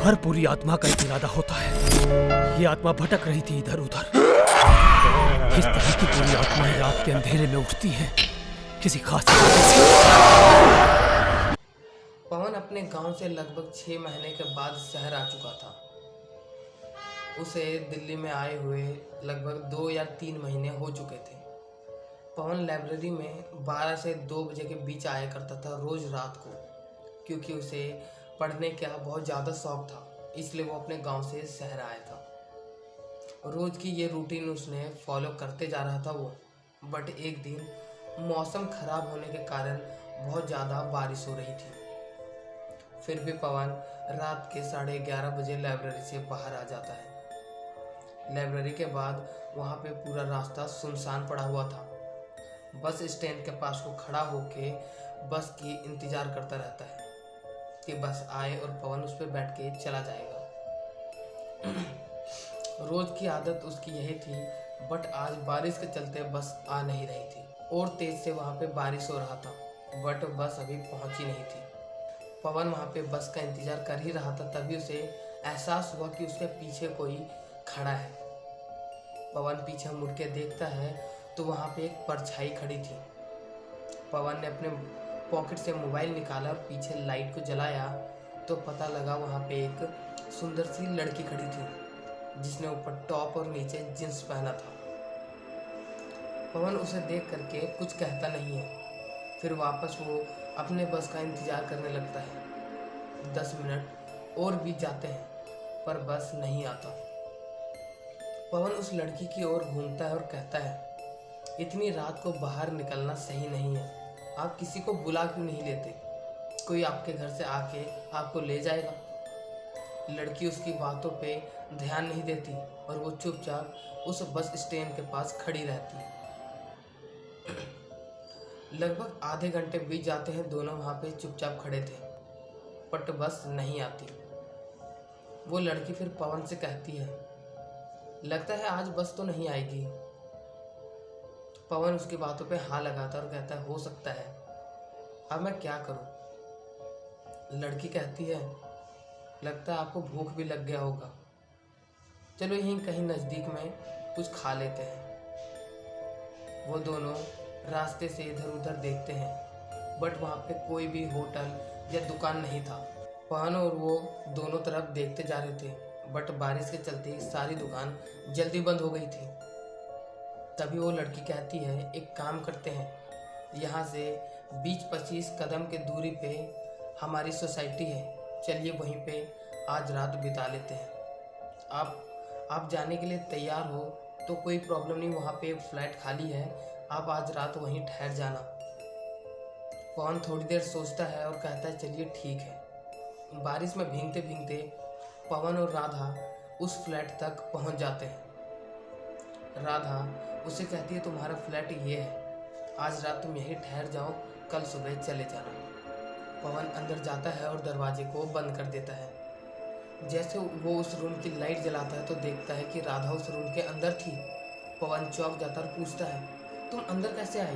हर पूरी आत्मा का एक इरादा होता है। ये आत्मा भटक रही थी इधर उधर। इस तरह की पूरी आत्माएं रात के अंधेरे में उठती हैं, किसी खास इरादे से। पवन अपने गांव से लगभग 6 महीने के बाद शहर आ चुका था। उसे दिल्ली में आए हुए लगभग 2 या 3 महीने हो चुके थे। पवन लाइब्रेरी में 12 से 2 बजे के बीच आया करता था रोज रात को, क्योंकि उसे पढ़ने का बहुत ज़्यादा शौक था, इसलिए वो अपने गांव से शहर आया था। रोज की ये रूटीन उसने फॉलो करते जा रहा था वो। बट एक दिन मौसम खराब होने के कारण बहुत ज़्यादा बारिश हो रही थी। फिर भी पवन रात के 11:30 बजे लाइब्रेरी से बाहर आ जाता है। लाइब्रेरी के बाद वहाँ पे पूरा रास्ता सुनसान पड़ा हुआ था। बस स्टैंड के पास वो खड़ा होके बस की इंतज़ार करता रहता है कि बस आए और पवन उस पर बैठ के चला जाएगा। रोज की आदत उसकी यही थी, बट आज बारिश के चलते बस आ नहीं रही थी और तेज से वहाँ पे बारिश हो रहा था, बट बस अभी पहुँची नहीं थी। पवन वहाँ पे बस का इंतज़ार कर ही रहा था, तभी उसे एहसास हुआ कि उसके पीछे कोई खड़ा है। पवन पीछे मुड़ के देखता है तो वहाँ पे एक परछाई खड़ी थी। पवन ने अपने पॉकेट से मोबाइल निकाला और पीछे लाइट को जलाया तो पता लगा वहाँ पे एक सुंदर सी लड़की खड़ी थी, जिसने ऊपर टॉप और नीचे जींस पहना था। पवन उसे देख करके कुछ कहता नहीं है। फिर वापस वो अपने बस का इंतज़ार करने लगता है। 10 मिनट और बीत जाते हैं, पर बस नहीं आता। पवन उस लड़की की ओर घूमता है और कहता है, इतनी रात को बाहर निकलना सही नहीं है। आप किसी को बुला क्यों नहीं लेते? कोई आपके घर से आके आपको ले जाएगा। लड़की उसकी बातों पे ध्यान नहीं देती और वो चुपचाप उस बस स्टैंड के पास खड़ी रहती है। लगभग आधे घंटे बीत जाते हैं, दोनों वहाँ पे चुपचाप खड़े थे, बट बस नहीं आती। वो लड़की फिर पवन से कहती है, लगता है आज बस तो नहीं आएगी। पवन उसकी बातों पे हाँ लगाता और कहता है, हो सकता है, अब मैं क्या करूँ? लड़की कहती है, लगता है आपको भूख भी लग गया होगा, चलो यहीं कहीं नज़दीक में कुछ खा लेते हैं। वो दोनों रास्ते से इधर उधर देखते हैं, बट वहाँ पे कोई भी होटल या दुकान नहीं था। पवन और वो दोनों तरफ देखते जा रहे थे, बट बारिश के चलते सारी दुकान जल्दी बंद हो गई थी। तभी वो लड़की कहती है, एक काम करते हैं, यहाँ से 20-25 कदम के दूरी पे हमारी सोसाइटी है, चलिए वहीं पे आज रात बिता लेते हैं। आप जाने के लिए तैयार हो तो कोई प्रॉब्लम नहीं, वहाँ पे फ्लैट खाली है, आप आज रात वहीं ठहर जाना। पवन थोड़ी देर सोचता है और कहता है, चलिए ठीक है। बारिश में भीगते भीगते पवन और राधा उस फ्लैट तक पहुँच जाते हैं। राधा उसे कहती है, तुम्हारा फ्लैट ये है, आज रात तुम यहीं ठहर जाओ, कल सुबह चले जाना। पवन अंदर जाता है और दरवाजे को बंद कर देता है। जैसे वो उस रूम की लाइट जलाता है तो देखता है कि राधा उस रूम के अंदर थी। पवन चौंक जाता और पूछता है, तुम अंदर कैसे आई?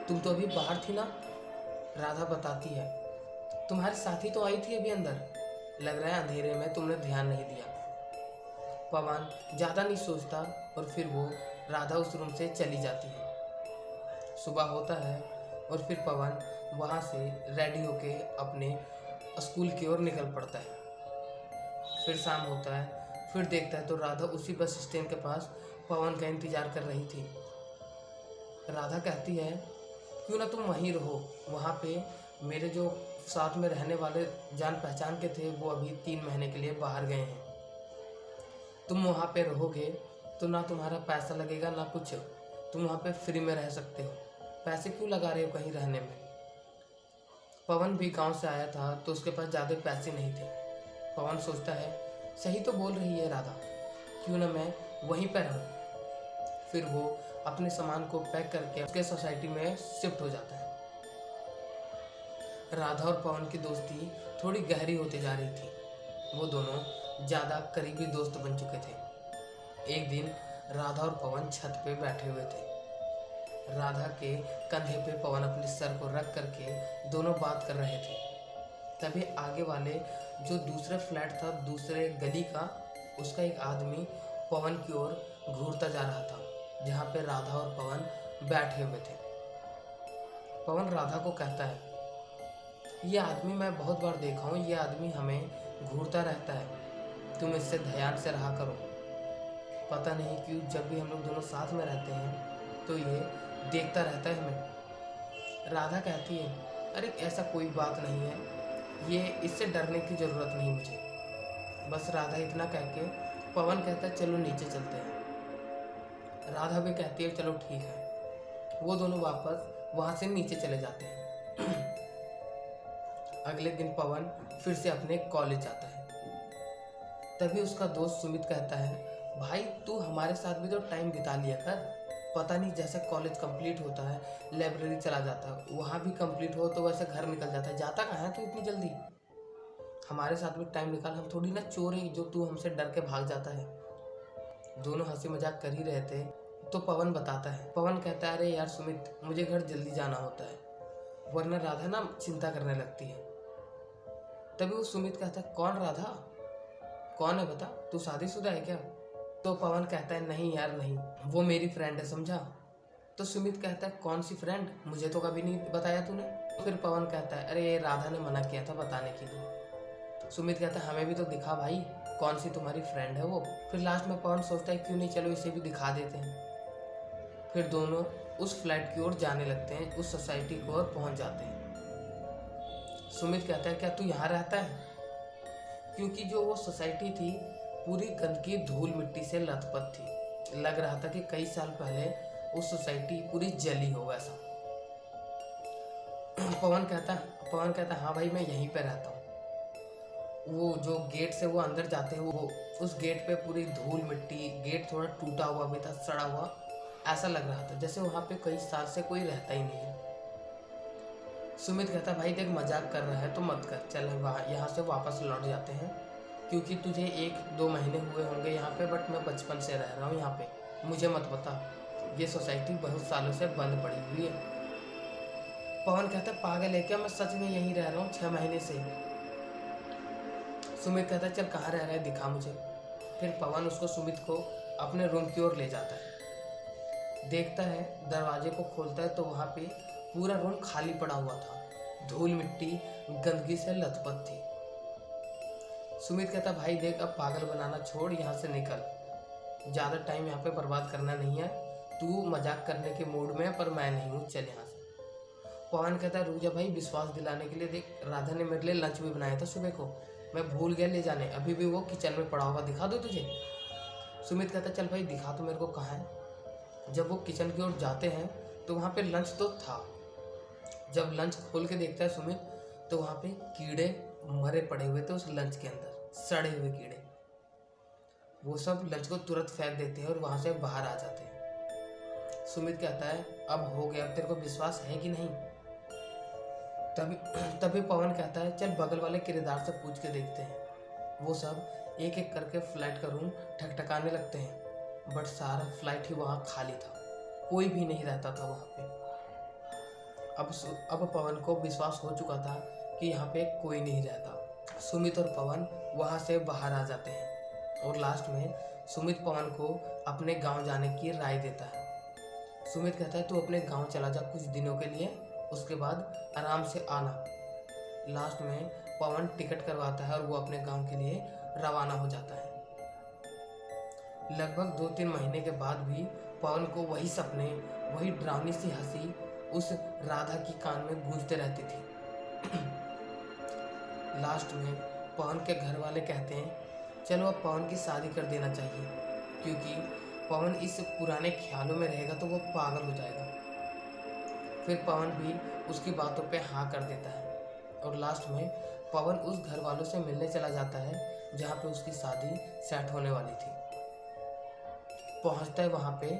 तुम तो अभी बाहर थी ना? राधा बताती है, तुम्हारी साथी तो आई थी अभी अंदर, लग रहा है अंधेरे में तुमने ध्यान नहीं दिया। पवन ज़्यादा नहीं सोचता और फिर वो राधा उस रूम से चली जाती है। सुबह होता है और फिर पवन वहाँ से रेडी होके अपने स्कूल की ओर निकल पड़ता है। फिर शाम होता है, फिर देखता है तो राधा उसी बस स्टैंड के पास पवन का इंतज़ार कर रही थी। राधा कहती है, क्यों ना तुम वहीं रहो, वहाँ पे मेरे जो साथ में रहने वाले जान पहचान के थे वो अभी 3 महीने के लिए बाहर गए हैं। तुम वहाँ पे रहोगे तो ना तुम्हारा पैसा लगेगा ना कुछ, तुम वहाँ पे फ्री में रह सकते हो, पैसे क्यों लगा रहे हो कहीं रहने में? पवन भी गांव से आया था तो उसके पास ज़्यादा पैसे नहीं थे। पवन सोचता है, सही तो बोल रही है राधा, क्यों ना मैं वहीं पर रहूँ। फिर वो अपने सामान को पैक करके उसके सोसाइटी में शिफ्ट हो जाता है। राधा और पवन की दोस्ती थोड़ी गहरी होती जा रही थी। वो दोनों ज़्यादा करीबी दोस्त बन चुके थे। एक दिन राधा और पवन छत पे बैठे हुए थे। राधा के कंधे पे पवन अपने सर को रख करके दोनों बात कर रहे थे। तभी आगे वाले जो दूसरे फ्लैट था, दूसरे गली का, उसका एक आदमी पवन की ओर घूरता जा रहा था जहाँ पे राधा और पवन बैठे हुए थे। पवन राधा को कहता है, ये आदमी मैं बहुत बार देखा हूँ, ये आदमी हमें घूरता रहता है, तुम इससे ध्यान से रहा करो। पता नहीं क्यों जब भी हम लोग दोनों साथ में रहते हैं तो ये देखता रहता है हमें। राधा कहती है, अरे ऐसा कोई बात नहीं है, ये इससे डरने की ज़रूरत नहीं मुझे। बस राधा इतना कह के पवन कहता है, चलो नीचे चलते हैं। राधा भी कहती है, चलो ठीक है। वो दोनों वापस वहाँ से नीचे चले जाते हैं। अगले दिन पवन फिर से अपने कॉलेज जाता है। तभी उसका दोस्त सुमित कहता है, भाई तू हमारे साथ भी तो टाइम बिता लिया कर। पता नहीं जैसे कॉलेज कंप्लीट होता है लाइब्रेरी चला जाता है, वहाँ भी कंप्लीट हो तो वैसे घर निकल जाता है, जाता कहाँ है तू इतनी जल्दी? हमारे साथ भी टाइम निकाल, हम थोड़ी ना चोर हैं जो तू हमसे डर के भाग जाता है। दोनों हंसी मजाक कर ही रहे थे तो पवन बताता है। पवन कहता है, अरे यार सुमित, मुझे घर जल्दी जाना होता है, वरना राधा ना चिंता करने लगती है। तभी वो सुमित कहता है, कौन राधा? कौन है बता, तू शादीशुदा है क्या? तो पवन कहता है, नहीं यार नहीं, वो मेरी फ्रेंड है, समझा? तो सुमित कहता है, कौन सी फ्रेंड? मुझे तो कभी नहीं बताया तूने। फिर पवन कहता है, अरे राधा ने मना किया था बताने के लिए। सुमित कहता है, हमें भी तो दिखा भाई, कौन सी तुम्हारी फ्रेंड है वो? फिर लास्ट में पवन सोचता है, क्यों नहीं चलो इसे भी दिखा देते हैं। फिर दोनों उस फ्लैट की ओर जाने लगते हैं, उस सोसाइटी की ओर पहुंच जाते हैं। सुमित कहता है, क्या तू यहाँ रहता है? क्योंकि जो वो सोसाइटी थी पूरी गंदगी धूल मिट्टी से लथपथ थी। लग रहा था कि कई साल पहले उस सोसाइटी पूरी जली हो वैसा। पवन कहता हाँ भाई मैं यहीं पे रहता हूँ। वो जो गेट से वो अंदर जाते हैं, वो उस गेट पे पूरी धूल मिट्टी, गेट थोड़ा टूटा हुआ भी था, सड़ा हुआ, ऐसा लग रहा था जैसे वहाँ पे कई साल से कोई रहता ही नहीं है। सुमित कहता, भाई देख मजाक कर रहा है तो मत कर, चल यहाँ से वापस लौट जाते हैं, क्योंकि तुझे 1-2 महीने हुए होंगे यहाँ पे, बट मैं बचपन से रह रहा हूँ यहाँ पे, मुझे मत बता, ये सोसाइटी बहुत सालों से बंद पड़ी हुई है। पवन कहता, पागल है क्या, मैं सच में यहीं रह रहा हूँ 6 महीने से। सुमित कहता, चल कहाँ रह रहा है दिखा मुझे। फिर पवन उसको सुमित को अपने रूम की ओर ले जाता है। देखता है, दरवाजे को खोलता है तो वहाँ पे पूरा रूम खाली पड़ा हुआ था, धूल मिट्टी गंदगी से लथपथ थी। सुमित कहता, भाई देख अब पागल बनाना छोड़, यहाँ से निकल, ज़्यादा टाइम यहाँ पे बर्बाद करना नहीं है, तू मजाक करने के मूड में है पर मैं नहीं हूँ, चल यहाँ से। पवन कहता, रुक जा भाई, विश्वास दिलाने के लिए देख, राधा ने मेरे लिए लंच भी बनाया था सुबह को, मैं भूल गया ले जाने, अभी भी वो किचन में पड़ा होगा, दिखा दो तुझे? सुमित कहता, चल भाई दिखा तो मेरे को कहाँ है। जब वो किचन की ओर जाते हैं तो वहाँ पे लंच तो था। जब लंच खोल के देखता है सुमित तो वहाँ पे कीड़े मरे पड़े हुए थे उस लंच के अंदर, सड़े हुए कीड़े। वो सब लंच को तुरंत फेंक देते हैं और वहाँ से बाहर आ जाते हैं। सुमित कहता है, अब हो गया, अब तेरे को विश्वास है कि नहीं? तभी पवन कहता है, चल बगल वाले किराएदार से पूछ के देखते हैं। वो सब एक एक करके फ्लैट का रूम ठकठकाने लगते हैं, बट सारा फ्लैट ही वहाँ खाली था, कोई भी नहीं रहता था वहाँ पे। अब पवन को विश्वास हो चुका था कि यहाँ पे कोई नहीं रहता। सुमित और पवन वहाँ से बाहर आ जाते हैं और लास्ट में सुमित पवन को अपने गांव जाने की राय देता है। सुमित कहता है, तू अपने गांव चला जा कुछ दिनों के लिए, उसके बाद आराम से आना। लास्ट में पवन टिकट करवाता है और वो अपने गांव के लिए रवाना हो जाता है। लगभग 2-3 महीने के बाद भी पवन को वही सपने, वही डरावनी सी हंसी उस राधा की कान में गूंजते रहती थी। लास्ट में पवन के घर वाले कहते हैं, चलो अब पवन की शादी कर देना चाहिए, क्योंकि पवन इस पुराने ख्यालों में रहेगा तो वो पागल हो जाएगा। फिर पवन भी उसकी बातों पे हाँ कर देता है और लास्ट में पवन उस घर वालों से मिलने चला जाता है जहाँ पे उसकी शादी सेट होने वाली थी। पहुँचता है वहाँ पे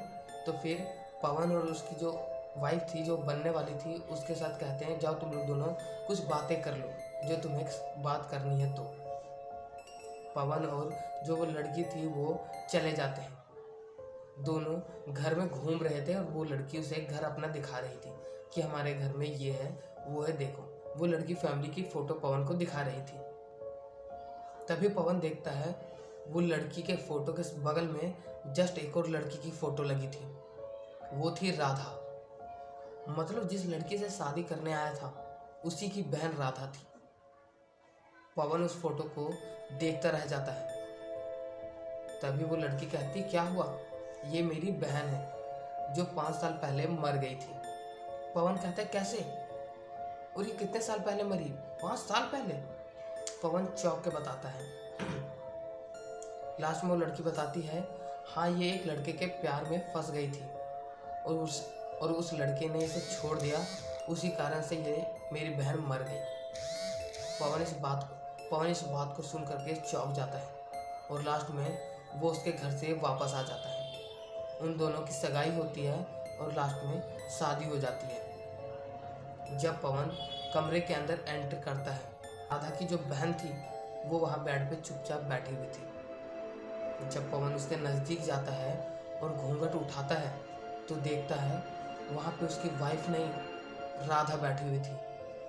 तो फिर पवन और उसकी जो वाइफ थी, जो बनने वाली थी, उसके साथ कहते हैं, जाओ तुम लोग दोनों कुछ बातें कर लो जो तुम्हें बात करनी है। तो पवन और जो वो लड़की थी वो चले जाते हैं। दोनों घर में घूम रहे थे और वो लड़की उसे घर अपना दिखा रही थी कि हमारे घर में ये है वो है, देखो। वो लड़की फैमिली की फ़ोटो पवन को दिखा रही थी। तभी पवन देखता है वो लड़की के फोटो के बगल में जस्ट एक और लड़की की फोटो लगी थी। वो थी राधा। मतलब जिस लड़की से शादी करने आया था उसी की बहन राधा थी। पवन उस फोटो को देखता रह जाता है। तभी वो लड़की कहती, क्या हुआ? ये मेरी बहन है जो 5 साल पहले मर गई थी। पवन कहता है, कैसे? और ये कितने साल पहले मरी? 5 साल पहले? पवन चौंक के बताता है। लास्ट में वो लड़की बताती है, हाँ ये एक लड़के के प्यार में फंस गई थी और उस लड़के ने इसे छोड़ दिया, उसी कारण से ये मेरी बहन मर गई। पवन इस बात को सुन करके चौंक जाता है और लास्ट में वो उसके घर से वापस आ जाता है। उन दोनों की सगाई होती है और लास्ट में शादी हो जाती है। जब पवन कमरे के अंदर एंटर करता है, राधा की जो बहन थी वो वहाँ बेड पे चुपचाप बैठी हुई थी। जब पवन उसके नज़दीक जाता है और घूंघट उठाता है तो देखता है वहाँ पे उसकी वाइफ नहीं राधा बैठी हुई थी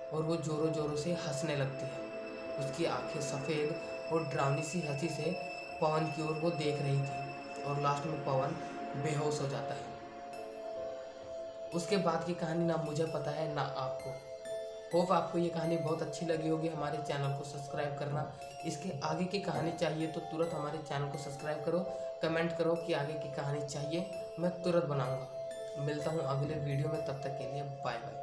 और वो जोरों जोरों से हंसने लगती है। उसकी आंखें सफ़ेद और डरावनी सी हंसी से पवन की ओर वो देख रही थी और लास्ट में पवन बेहोश हो जाता है। उसके बाद की कहानी ना मुझे पता है ना आपको। होप आपको ये कहानी बहुत अच्छी लगी होगी। हमारे चैनल को सब्सक्राइब करना। इसके आगे की कहानी चाहिए तो तुरंत हमारे चैनल को सब्सक्राइब करो, कमेंट करो कि आगे की कहानी चाहिए, मैं तुरंत बनाऊंगा। मिलता हूँ अगले वीडियो में, तब तक के लिए बाय बाय।